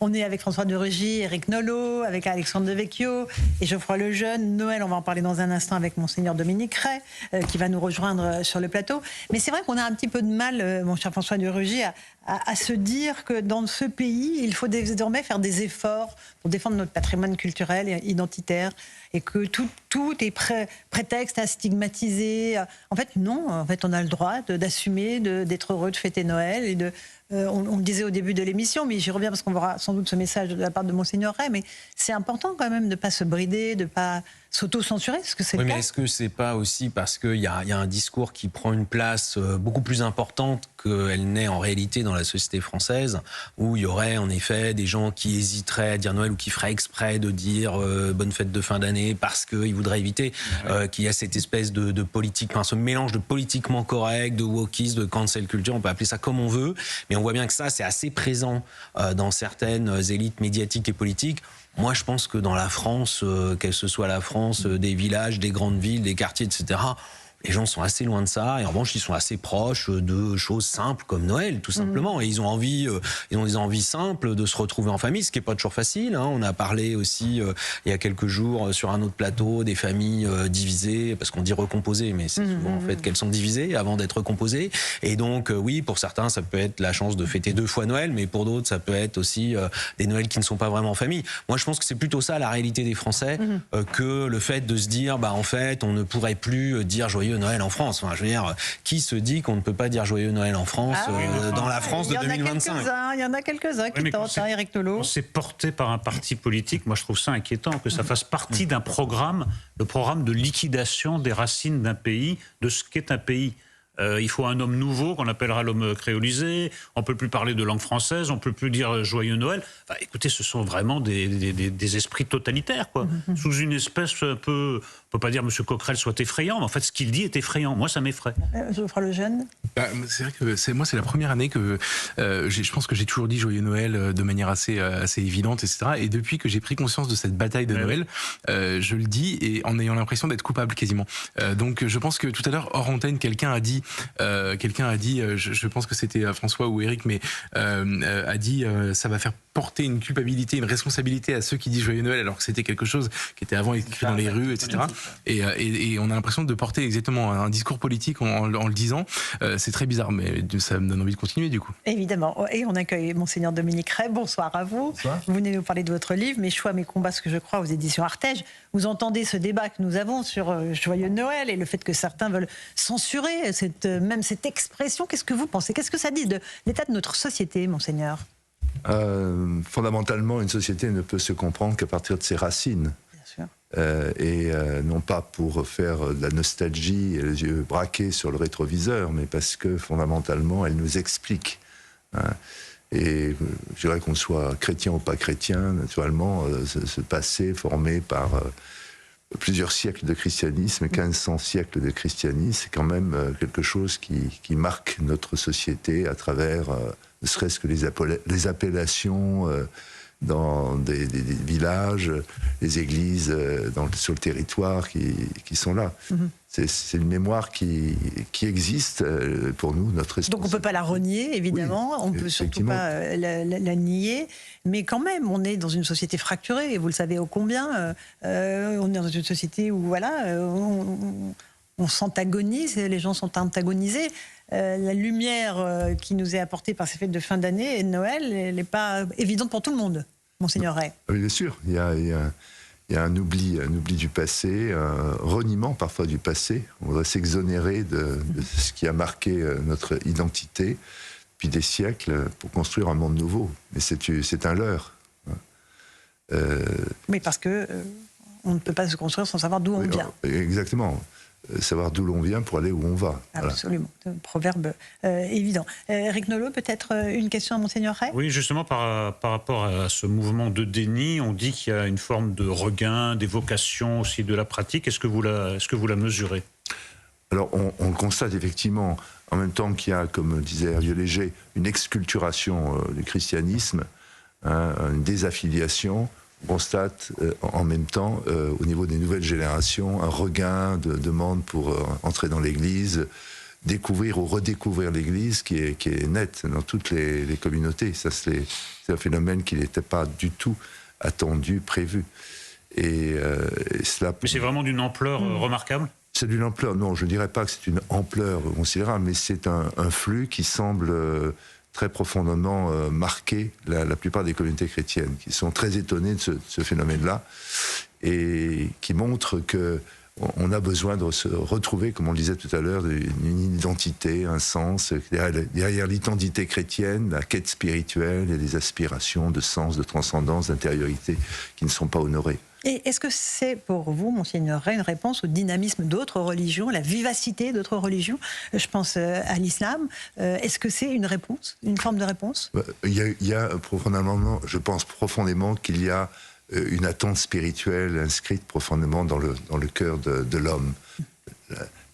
On est avec François de Rugy, Éric Nolot, avec Alexandre Devecchio et Geoffroy Lejeune. Noël, on va en parler dans un instant avec Monseigneur Dominique Ray, qui va nous rejoindre sur le plateau. Mais c'est vrai qu'on a un petit peu de mal, mon cher François de Rugy, à se dire que dans ce pays, il faut désormais faire des efforts pour défendre notre patrimoine culturel et identitaire, et que tout est prétexte à stigmatiser. En fait, non. En fait, on a le droit d'assumer, d'être heureux de fêter Noël et de... on le disait au début de l'émission, mais j'y reviens parce qu'on verra sans doute ce message de la part de Monseigneur Ray, mais c'est important quand même de ne pas se brider, de ne pas s'auto-censurer, parce que c'est le cas. Mais est-ce que c'est pas aussi parce qu'il y a un discours qui prend une place beaucoup plus importante qu'elle n'est en réalité dans la société française, où il y aurait en effet des gens qui hésiteraient à dire Noël ou qui feraient exprès de dire bonne fête de fin d'année parce qu'ils voudraient éviter qu'il y a cette espèce de politique, enfin ce mélange de politiquement correct, de wokisme, de cancel culture, on peut appeler ça comme on veut, mais on voit bien que ça c'est assez présent dans certaines élites médiatiques et politiques. Moi, je pense que dans la France, qu'elle ce soit la France des villages, des grandes villes, des quartiers, etc., les gens sont assez loin de ça. Et en revanche, ils sont assez proches de choses simples comme Noël, tout simplement. Et ils ont des envies simples de se retrouver en famille, ce qui n'est pas toujours facile. Hein. On a parlé aussi, il y a quelques jours, sur un autre plateau, des familles divisées, parce qu'on dit recomposées, mais c'est souvent en fait qu'elles sont divisées avant d'être recomposées. Et donc, oui, pour certains, ça peut être la chance de fêter 2 fois Noël, mais pour d'autres, ça peut être aussi des Noëls qui ne sont pas vraiment en famille. Moi, je pense que c'est plutôt ça la réalité des Français, que le fait de se dire, bah en fait, on ne pourrait plus dire joyeux Noël en France. Enfin, je veux dire, qui se dit qu'on ne peut pas dire joyeux Noël en France dans la France de 2025? Il y en a quelques-uns qui tentent, Éric Nolot. On s'est porté par un parti politique, moi je trouve ça inquiétant, que ça fasse partie d'un programme, le programme de liquidation des racines d'un pays, de ce qu'est un pays. Il faut un homme nouveau qu'on appellera l'homme créolisé. On ne peut plus parler de langue française, on ne peut plus dire joyeux Noël. Enfin, écoutez, ce sont vraiment des esprits totalitaires, quoi. Sous une espèce un peu... On ne peut pas dire que M. Coquerel soit effrayant, mais en fait, ce qu'il dit est effrayant. Moi, ça m'effraie. Geoffroy Lejeune. C'est vrai que moi, c'est la première année que je pense que j'ai toujours dit joyeux Noël de manière assez évidente, etc. Et depuis que j'ai pris conscience de cette bataille de Noël, je le dis et en ayant l'impression d'être coupable quasiment. Donc, je pense que tout à l'heure, hors antenne, quelqu'un a dit, je pense que c'était François ou Éric, mais a dit ça va faire porter une culpabilité, une responsabilité à ceux qui disent joyeux Noël, alors que c'était quelque chose qui était avant écrit dans les rues, etc. Et on a l'impression de porter exactement un discours politique en le disant. C'est très bizarre, mais ça me donne envie de continuer du coup. Évidemment. Et on accueille Monseigneur Dominique Ray. Bonsoir à vous. Bonsoir. Vous venez nous parler de votre livre, Mes choix, mes combats, ce que je crois, aux éditions Artege. Vous entendez ce débat que nous avons sur joyeux Noël et le fait que certains veulent censurer même cette expression. Qu'est-ce que vous pensez? Qu'est-ce que ça dit de l'état de notre société, Monseigneur? Fondamentalement, une société ne peut se comprendre qu'à partir de ses racines. Non pas pour faire de la nostalgie et les yeux braqués sur le rétroviseur, mais parce que fondamentalement elle nous explique. Et je dirais qu'on soit chrétien ou pas chrétien, naturellement, ce passé formé par plusieurs siècles de christianisme, 1500 siècles de christianisme, c'est quand même quelque chose qui marque notre société à travers, ne serait-ce que les appellations dans des villages, les églises sur le territoire qui sont là. C'est une mémoire qui existe pour nous, notre esprit. Donc on ne peut pas la renier, évidemment, on ne peut surtout pas la nier, mais quand même, on est dans une société fracturée, et vous le savez ô combien, on est dans une société où voilà, on s'antagonise, les gens sont antagonisés. La lumière qui nous est apportée par ces fêtes de fin d'année et de Noël, elle n'est pas évidente pour tout le monde, Monseigneur Ray. Oui, bien sûr, il y a un oubli du passé, un reniement parfois du passé. On voudrait s'exonérer de ce qui a marqué notre identité depuis des siècles pour construire un monde nouveau. Mais c'est un leurre. Mais parce que on ne peut pas se construire sans savoir d'où on vient. Exactement. Savoir d'où l'on vient pour aller où on va. Absolument, voilà. Proverbe évident. Éric Nolot, peut-être une question à Monseigneur Ray? Oui, justement, par rapport à ce mouvement de déni, on dit qu'il y a une forme de regain, d'évocation aussi de la pratique. Est-ce que vous la mesurez? Alors, on le constate effectivement, en même temps qu'il y a, comme disait Hervieux Léger, une exculturation du christianisme, une désaffiliation. On constate en même temps, au niveau des nouvelles générations, un regain de demande pour entrer dans l'Église, découvrir ou redécouvrir l'Église qui est nette dans toutes les communautés. Ça, c'est un phénomène qui n'était pas du tout attendu, prévu. Et cela... Mais c'est vraiment d'une ampleur remarquable ? C'est d'une ampleur, non, je ne dirais pas que c'est une ampleur considérable, mais c'est un flux qui semble très profondément marquer la plupart des communautés chrétiennes, qui sont très étonnées de ce phénomène-là, et qui montre qu'on a besoin de se retrouver, comme on le disait tout à l'heure, une identité, un sens. Derrière l'identité chrétienne, la quête spirituelle et des aspirations de sens, de transcendance, d'intériorité qui ne sont pas honorées. Et est-ce que c'est pour vous, Monseigneur Ray, une réponse au dynamisme d'autres religions, la vivacité d'autres religions ? Je pense à l'islam. Est-ce que c'est une réponse, une forme de réponse ? Il y a profondément, je pense profondément qu'il y a une attente spirituelle inscrite profondément dans le cœur de l'homme.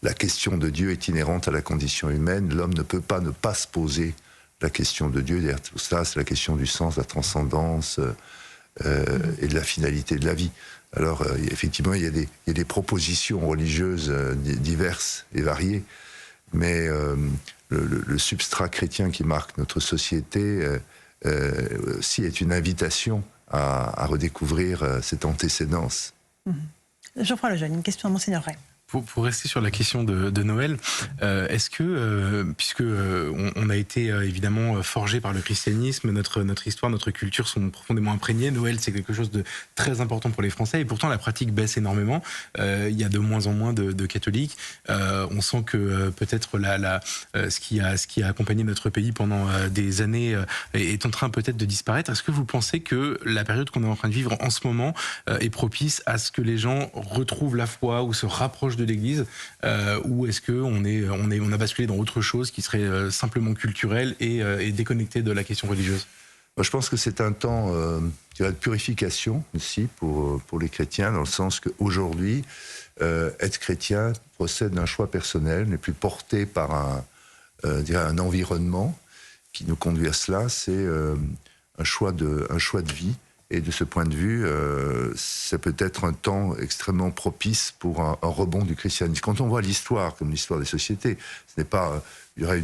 La question de Dieu est inhérente à la condition humaine. L'homme ne peut pas ne pas se poser la question de Dieu. Derrière tout cela, c'est la question du sens, de la transcendance et de la finalité de la vie. Alors, effectivement, il y a des propositions religieuses diverses et variées, mais le substrat chrétien qui marque notre société aussi est une invitation à redécouvrir cette antécédence. Geoffroy Lejeune, une question à Monseigneur Ray. Pour rester sur la question de Noël, est-ce que, puisque on a été évidemment forgé par le christianisme, notre histoire, notre culture sont profondément imprégnées, Noël c'est quelque chose de très important pour les Français, et pourtant la pratique baisse énormément, il y a de moins en moins de catholiques, on sent que peut-être ce qui a accompagné notre pays pendant des années est en train peut-être de disparaître. Est-ce que vous pensez que la période qu'on est en train de vivre en ce moment est propice à ce que les gens retrouvent la foi ou se rapprochent de l'Église, ou est-ce qu'on a basculé dans autre chose qui serait simplement culturel et déconnecté de la question religieuse ? Je pense que c'est un temps de purification aussi pour les chrétiens, dans le sens qu'aujourd'hui, être chrétien procède d'un choix personnel, n'est plus porté par un environnement qui nous conduit à cela, c'est un choix de vie. Et de ce point de vue, c'est peut-être un temps extrêmement propice pour un rebond du christianisme. Quand on voit l'histoire, comme l'histoire des sociétés, ce n'est pas, il y aurait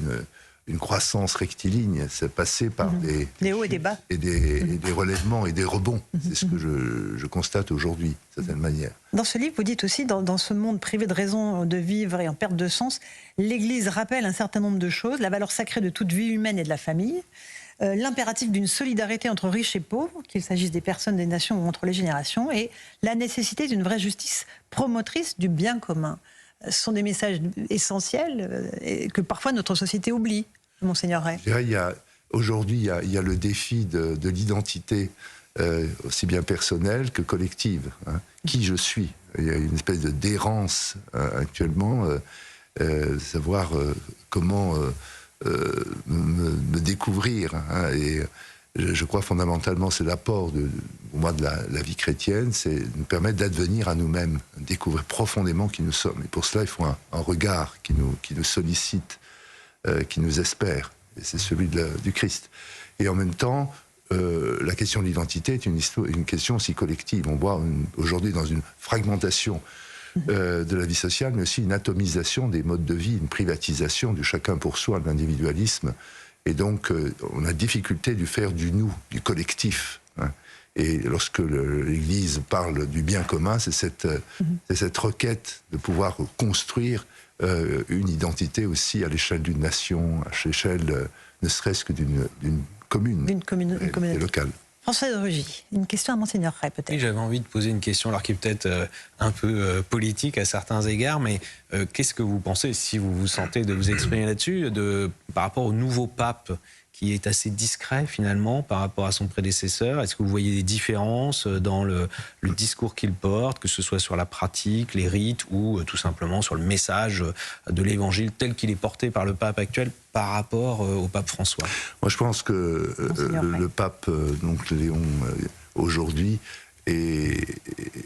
une croissance rectiligne, c'est passé par des hauts et des bas. Et des relèvements et des rebonds. C'est ce que je constate aujourd'hui, d'une certaine manière. Dans ce livre, vous dites aussi, dans ce monde privé de raison de vivre et en perte de sens, l'Église rappelle un certain nombre de choses, la valeur sacrée de toute vie humaine et de la famille, l'impératif d'une solidarité entre riches et pauvres, qu'il s'agisse des personnes, des nations ou entre les générations, et la nécessité d'une vraie justice promotrice du bien commun. Ce sont des messages essentiels que parfois notre société oublie, Monseigneur Ray. Je dirais, aujourd'hui, il y a le défi de l'identité, aussi bien personnelle que collective. Qui je suis ? Il y a une espèce d'errance actuellement, savoir comment... me découvrir, et je crois fondamentalement c'est l'apport pour moi de la vie chrétienne, c'est nous permettre d'advenir à nous-mêmes, découvrir profondément qui nous sommes, et pour cela il faut un regard qui nous sollicite, qui nous espère, et c'est celui du Christ. Et en même temps, la question de l'identité est une question aussi collective. On voit aujourd'hui dans une fragmentation de la vie sociale, mais aussi une atomisation des modes de vie, une privatisation du chacun pour soi, de l'individualisme. Et donc, on a difficulté de faire du nous, du collectif. Et lorsque l'Église parle du bien commun, c'est cette requête de pouvoir construire une identité aussi à l'échelle d'une nation, à l'échelle ne serait-ce que d'une commune. D'une communauté locale. François de Rugy, une question à Monseigneur Ray, peut-être. Oui, j'avais envie de poser une question, alors qui est peut-être un peu politique à certains égards, mais qu'est-ce que vous pensez, si vous vous sentez de vous exprimer là-dessus, par rapport au nouveau pape qui est assez discret finalement par rapport à son prédécesseur? Est-ce que vous voyez des différences dans le discours qu'il porte, que ce soit sur la pratique, les rites, ou tout simplement sur le message de l'Évangile tel qu'il est porté par le pape actuel par rapport au pape François? Moi, je pense que le pape, donc Léon, aujourd'hui, est,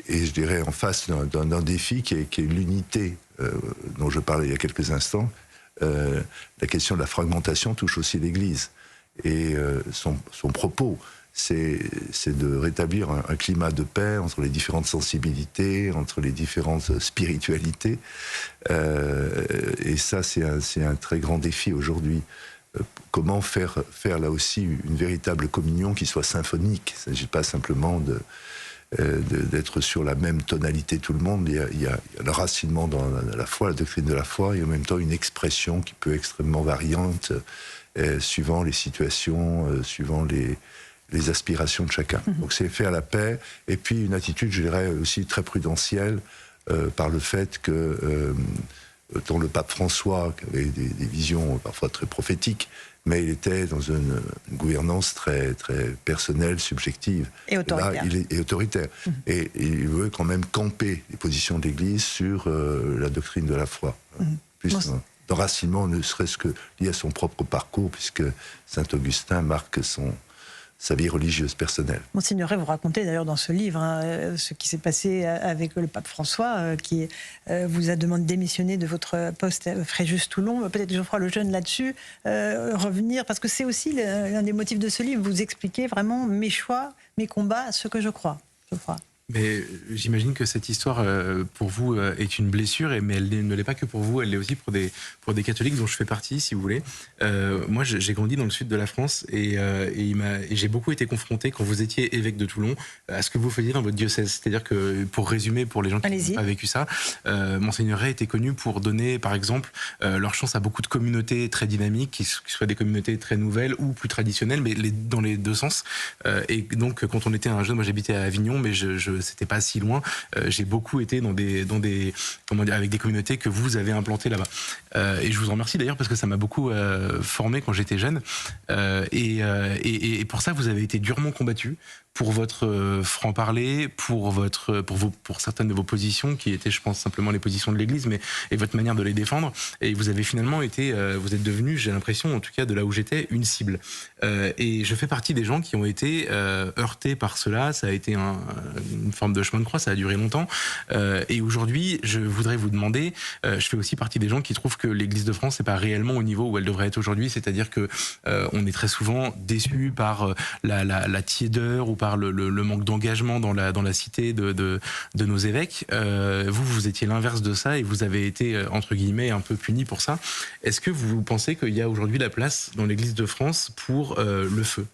je dirais, en face d'un défi qui est l'unité dont je parlais il y a quelques instants. La question de la fragmentation touche aussi l'Église. Et son propos, c'est de rétablir un climat de paix entre les différentes sensibilités, entre les différentes spiritualités. Et ça, c'est un très grand défi aujourd'hui. Comment faire là aussi une véritable communion qui soit symphonique. Il ne s'agit pas simplement d'être sur la même tonalité tout le monde. Il y a l'enracinement dans la foi, la doctrine de la foi, et en même temps une expression qui peut être extrêmement variante, suivant les situations, suivant les aspirations de chacun. Donc c'est faire la paix, et puis une attitude, je dirais, aussi très prudentielle, par le fait que autant le pape François, qui avait des visions parfois très prophétiques, mais il était dans une gouvernance très, très personnelle, subjective. Et autoritaire. Et là, il est autoritaire. Et il veut quand même camper les positions de l'Église sur la doctrine de la foi. Plus d'enracinement, ne serait-ce que lié à son propre parcours, puisque saint Augustin marque sa vie religieuse personnelle. Monseigneur, vous racontez d'ailleurs dans ce livre ce qui s'est passé avec le pape François, qui vous a demandé de démissionner de votre poste à Fréjus-Toulon. Peut-être Geoffroy Lejeune là-dessus, revenir, parce que c'est aussi l'un des motifs de ce livre. Vous expliquez vraiment mes choix, mes combats, ce que je crois. Mais j'imagine que cette histoire, pour vous, est une blessure, mais elle ne l'est pas que pour vous, elle l'est aussi pour des catholiques dont je fais partie, si vous voulez. Moi, j'ai grandi dans le sud de la France, et j'ai beaucoup été confronté, quand vous étiez évêque de Toulon, à ce que vous faisiez dans votre diocèse. C'est-à-dire que, pour résumer, pour les gens qui n'ont pas vécu ça, Monseigneur Ray était connu pour donner, par exemple, leur chance à beaucoup de communautés très dynamiques, qui soient des communautés très nouvelles ou plus traditionnelles, mais dans les deux sens. Et donc, quand on était un jeune, moi j'habitais à Avignon, mais c'était pas si loin. J'ai beaucoup été dans des comment dire, avec des communautés que vous avez implantées là-bas. Et je vous en remercie d'ailleurs parce que ça m'a beaucoup formé quand j'étais jeune. Et pour ça, vous avez été durement combattu pour votre franc-parler, pour certaines de vos positions qui étaient, je pense, simplement les positions de l'Église, et votre manière de les défendre. Et vous avez finalement été, vous êtes devenu, j'ai l'impression, en tout cas de là où j'étais, une cible. Et je fais partie des gens qui ont été heurtés par cela. Ça a été une forme de chemin de croix, ça a duré longtemps. Et aujourd'hui, je voudrais vous demander, je fais aussi partie des gens qui trouvent que l'Église de France n'est pas réellement au niveau où elle devrait être aujourd'hui, c'est-à-dire que on est très souvent déçu par la tiédeur ou par le manque d'engagement dans la cité de nos évêques. Vous étiez l'inverse de ça et vous avez été, entre guillemets, un peu puni pour ça. Est-ce que vous pensez qu'il y a aujourd'hui la place dans l'Église de France pour le feu ?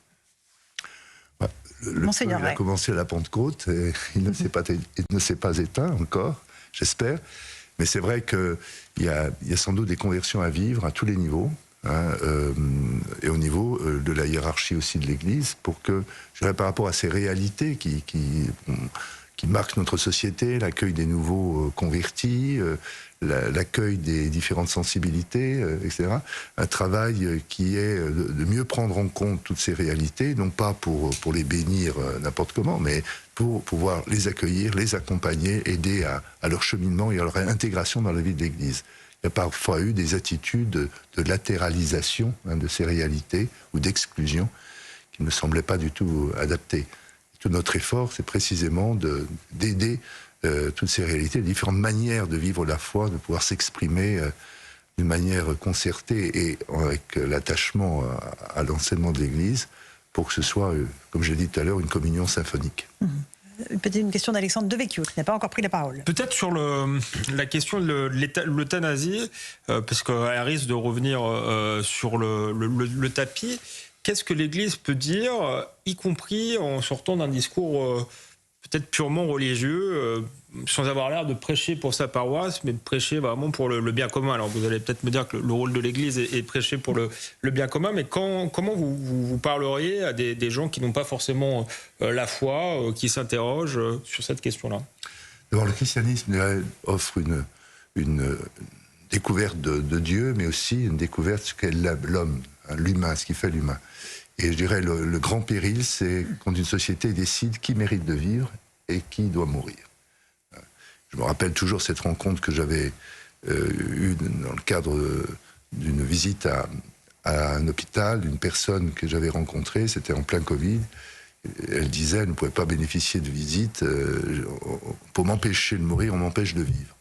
Le feu, il a commencé à la Pentecôte et il ne s'est pas éteint encore, j'espère. Mais c'est vrai qu'il y a sans doute des conversions à vivre à tous les niveaux. Et au niveau de la hiérarchie aussi de l'Église, pour que, je dirais, par rapport à ces réalités qui marquent notre société, l'accueil des nouveaux convertis, l'accueil des différentes sensibilités, etc., un travail qui est de mieux prendre en compte toutes ces réalités, non pas pour les bénir n'importe comment, mais pour pouvoir les accueillir, les accompagner, aider à leur cheminement et à leur intégration dans la vie de l'Église. Il y a parfois eu des attitudes de latéralisation de ces réalités ou d'exclusion qui ne me semblaient pas du tout adaptées. Tout notre effort, c'est précisément d'aider toutes ces réalités, les différentes manières de vivre la foi, de pouvoir s'exprimer d'une manière concertée et avec l'attachement à l'enseignement de l'Église pour que ce soit, comme je l'ai dit tout à l'heure, une communion symphonique. Peut-être une question d'Alexandre Devecchio, qui n'a pas encore pris la parole. Peut-être sur la question de l'euthanasie, parce qu'elle risque de revenir sur le tapis. Qu'est-ce que l'Église peut dire, y compris en sortant d'un discours peut-être purement religieux, sans avoir l'air de prêcher pour sa paroisse, mais de prêcher vraiment pour le bien commun. Alors vous allez peut-être me dire que le rôle de l'Église est de prêcher pour le bien commun, mais comment vous parleriez à des gens qui n'ont pas forcément la foi, qui s'interrogent sur cette question-là ? D'abord, le christianisme offre une découverte de Dieu, mais aussi une découverte de ce qu'est l'homme, l'humain, ce qui fait l'humain. Et je dirais le grand péril, c'est quand une société décide qui mérite de vivre et qui doit mourir. Je me rappelle toujours cette rencontre que j'avais eue dans le cadre d'une visite à un hôpital, d'une personne que j'avais rencontrée, c'était en plein Covid. Elle disait, elle ne pouvait pas bénéficier de visite, pour m'empêcher de mourir, on m'empêche de vivre.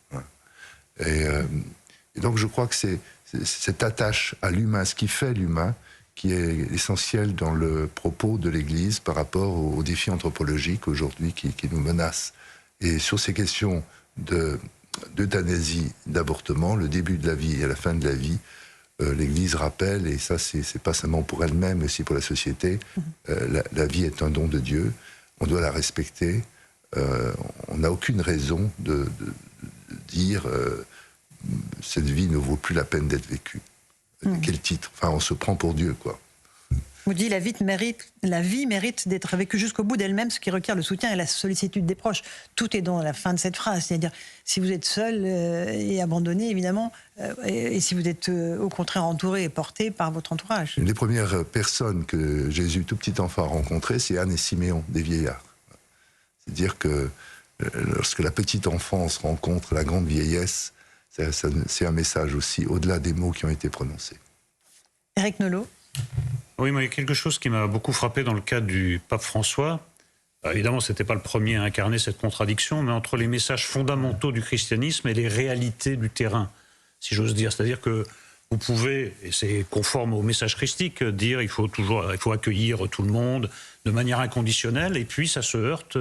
Et donc je crois que c'est cette attache à l'humain, ce qui fait l'humain, qui est essentiel dans le propos de l'Église par rapport aux défis anthropologiques aujourd'hui qui nous menacent. Et sur ces questions d'euthanasie, d'avortement, le début de la vie et la fin de la vie, l'Église rappelle, et ça c'est pas seulement pour elle-même, mais aussi pour la société, la vie est un don de Dieu, on doit la respecter, on n'a aucune raison de dire cette vie ne vaut plus la peine d'être vécue. Quel titre? Enfin, on se prend pour Dieu, quoi. Vous dites la vie mérite d'être vécue jusqu'au bout d'elle-même, ce qui requiert le soutien et la sollicitude des proches. Tout est dans la fin de cette phrase, c'est-à-dire si vous êtes seul et abandonné, évidemment, et si vous êtes au contraire entouré et porté par votre entourage. Les premières personnes que Jésus, tout petit enfant, a rencontrées, c'est Anne et Siméon, des vieillards. C'est-à-dire que lorsque la petite enfance rencontre la grande vieillesse, c'est un message aussi, au-delà des mots qui ont été prononcés. Éric Nolot. Oui, mais il y a quelque chose qui m'a beaucoup frappé dans le cas du pape François. Évidemment, ce n'était pas le premier à incarner cette contradiction, mais entre les messages fondamentaux du christianisme et les réalités du terrain, si j'ose dire. C'est-à-dire que vous pouvez, et c'est conforme au message christique, dire il faut accueillir tout le monde de manière inconditionnelle, et puis ça se heurte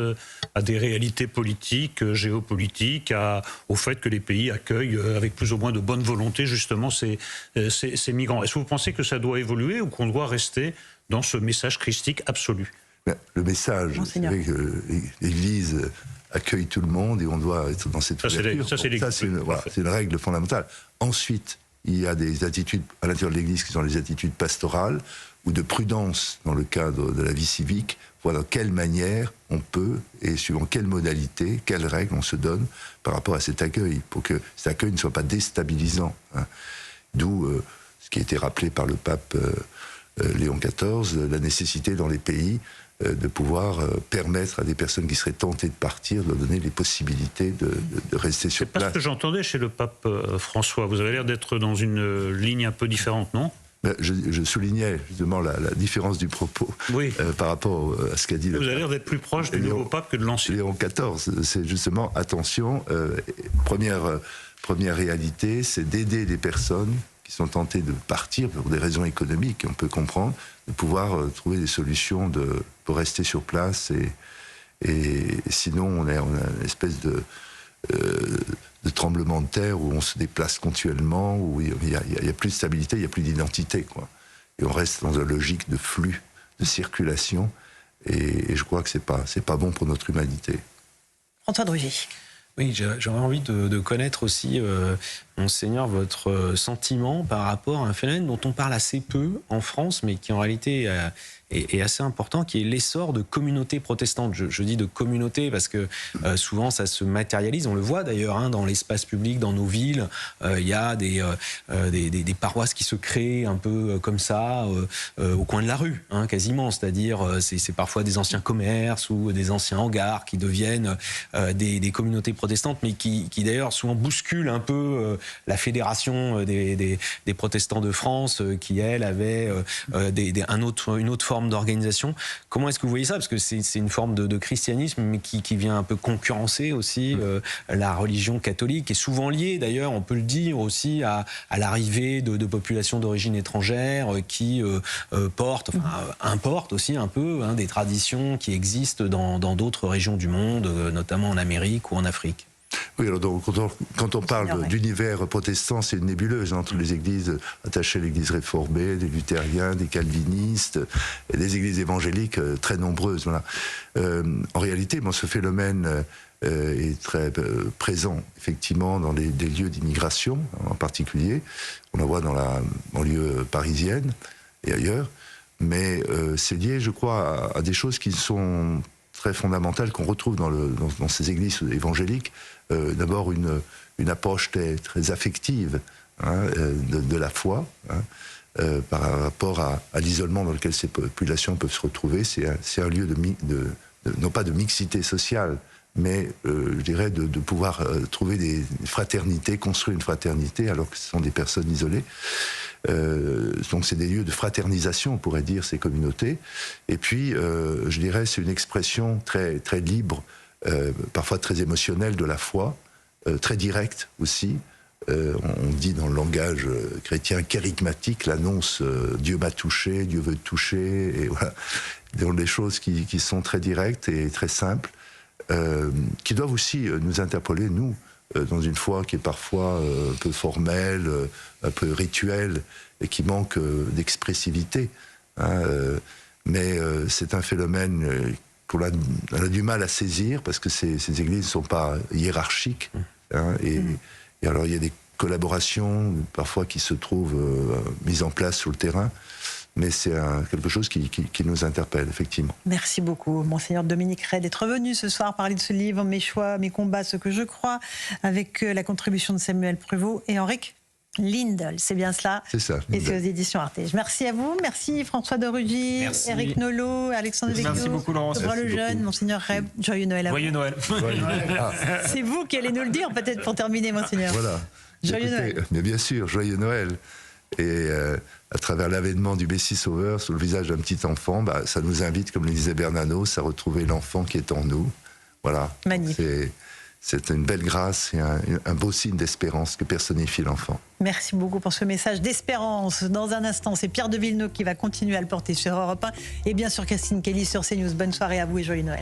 à des réalités politiques, géopolitiques, au fait que les pays accueillent avec plus ou moins de bonne volonté justement ces migrants. Est-ce que vous pensez que ça doit évoluer ou qu'on doit rester dans ce message christique absolu? Le message, c'est vrai que l'Église accueille tout le monde et on doit être dans cette ouverture. C'est une règle fondamentale. Ensuite, il y a des attitudes à l'intérieur de l'Église qui sont les attitudes pastorales ou de prudence dans le cadre de la vie civique, voir dans quelle manière on peut et suivant quelle modalité, quelles règles on se donne par rapport à cet accueil, pour que cet accueil ne soit pas déstabilisant. D'où ce qui a été rappelé par le pape Léon XIV, la nécessité dans les pays de pouvoir permettre à des personnes qui seraient tentées de partir, de leur donner les possibilités de rester sur place. C'est pas ce que j'entendais chez le pape François. Vous avez l'air d'être dans une ligne un peu différente, non? Je soulignais justement la différence du propos par rapport à ce qu'a dit le pape. Vous avez l'air d'être plus proche du nouveau pape que de l'ancien. Léon XIV, c'est justement, attention, première réalité, c'est d'aider les personnes qui sont tentées de partir pour des raisons économiques, on peut comprendre, de pouvoir trouver des solutions pour rester sur place. Et sinon, on a une espèce de tremblement de terre où on se déplace continuellement, où il y a plus de stabilité, il n'y a plus d'identité, quoi. Et on reste dans une logique de flux, de circulation, et je crois que c'est pas bon pour notre humanité. François Drugy. Oui, j'aurais envie de connaître aussi, Monseigneur, votre sentiment par rapport à un phénomène dont on parle assez peu en France, mais qui en réalité est assez important, qui est l'essor de communautés protestantes. Je dis de communautés parce que souvent ça se matérialise, on le voit d'ailleurs dans l'espace public, dans nos villes, il y a des paroisses qui se créent un peu comme ça, au coin de la rue, quasiment, c'est-à-dire c'est parfois des anciens commerces ou des anciens hangars qui deviennent des communautés protestantes, mais qui d'ailleurs souvent bousculent un peu la fédération des protestants de France, qui elle avait une autre forme d'organisation. Comment est-ce que vous voyez ça? Parce que c'est une forme de christianisme, mais qui vient un peu concurrencer aussi la religion catholique, et souvent liée d'ailleurs, on peut le dire aussi, à l'arrivée de populations d'origine étrangère qui importent aussi un peu des traditions qui existent dans d'autres régions du monde, notamment en Amérique ou en Afrique. Oui, alors donc, quand on parle d'univers protestant, c'est une nébuleuse entre les églises attachées à l'église réformée, des luthériens, des calvinistes, et des églises évangéliques très nombreuses. Voilà. En réalité, ce phénomène est très présent, effectivement, dans des lieux d'immigration, en particulier. On la voit dans la banlieue parisienne et ailleurs. Mais c'est lié, je crois, à des choses qui sont très fondamentales, qu'on retrouve dans ces églises évangéliques. D'abord une approche très affective de la foi, par rapport à l'isolement dans lequel ces populations peuvent se retrouver. C'est un lieu non pas de mixité sociale, mais je dirais de pouvoir trouver des fraternités, construire une fraternité alors que ce sont des personnes isolées. Donc c'est des lieux de fraternisation, on pourrait dire, ces communautés. Et puis, je dirais, c'est une expression très, très libre, parfois très émotionnelle de la foi, très directe aussi, on dit dans le langage chrétien kérigmatique, l'annonce Dieu m'a touché, Dieu veut te toucher, et voilà. Donc des choses qui sont très directes et très simples, qui doivent aussi nous interpeller, nous, dans une foi qui est parfois un peu formelle, un peu rituelle, et qui manque d'expressivité. Hein, mais c'est un phénomène qu'on a du mal à saisir, parce que ces églises ne sont pas hiérarchiques. Hein, et alors il y a des collaborations, parfois, qui se trouvent mises en place sur le terrain. Mais c'est quelque chose qui nous interpelle, effectivement. Merci beaucoup, Monseigneur Dominique Rey, d'être venu ce soir parler de ce livre, Mes choix, mes combats, ce que je crois, avec la contribution de Samuel Prévost et Henrik Lindel. C'est bien cela? C'est ça. Et c'est aux éditions Artege. Merci à vous. Merci François de Rugy, Éric Nolot, Alexandre Vecchio. Merci beaucoup, Laurence. Le jeune, Monseigneur Rey. Joyeux Noël à vous. Joyeux Noël. C'est vous qui allez nous le dire, peut-être, pour terminer, Monseigneur. Voilà. Joyeux Noël. Mais bien sûr, joyeux Noël. Et à travers l'avènement du Messie Sauveur sur le visage d'un petit enfant, ça nous invite, comme le disait Bernanos, à retrouver l'enfant qui est en nous. Voilà. Magnifique. C'est une belle grâce et un beau signe d'espérance que personnifie l'enfant. Merci beaucoup pour ce message d'espérance. Dans un instant, c'est Pierre de Villeneuve qui va continuer à le porter sur Europe 1. Et bien sûr, Christine Kelly sur CNews. Bonne soirée à vous et joyeux Noël.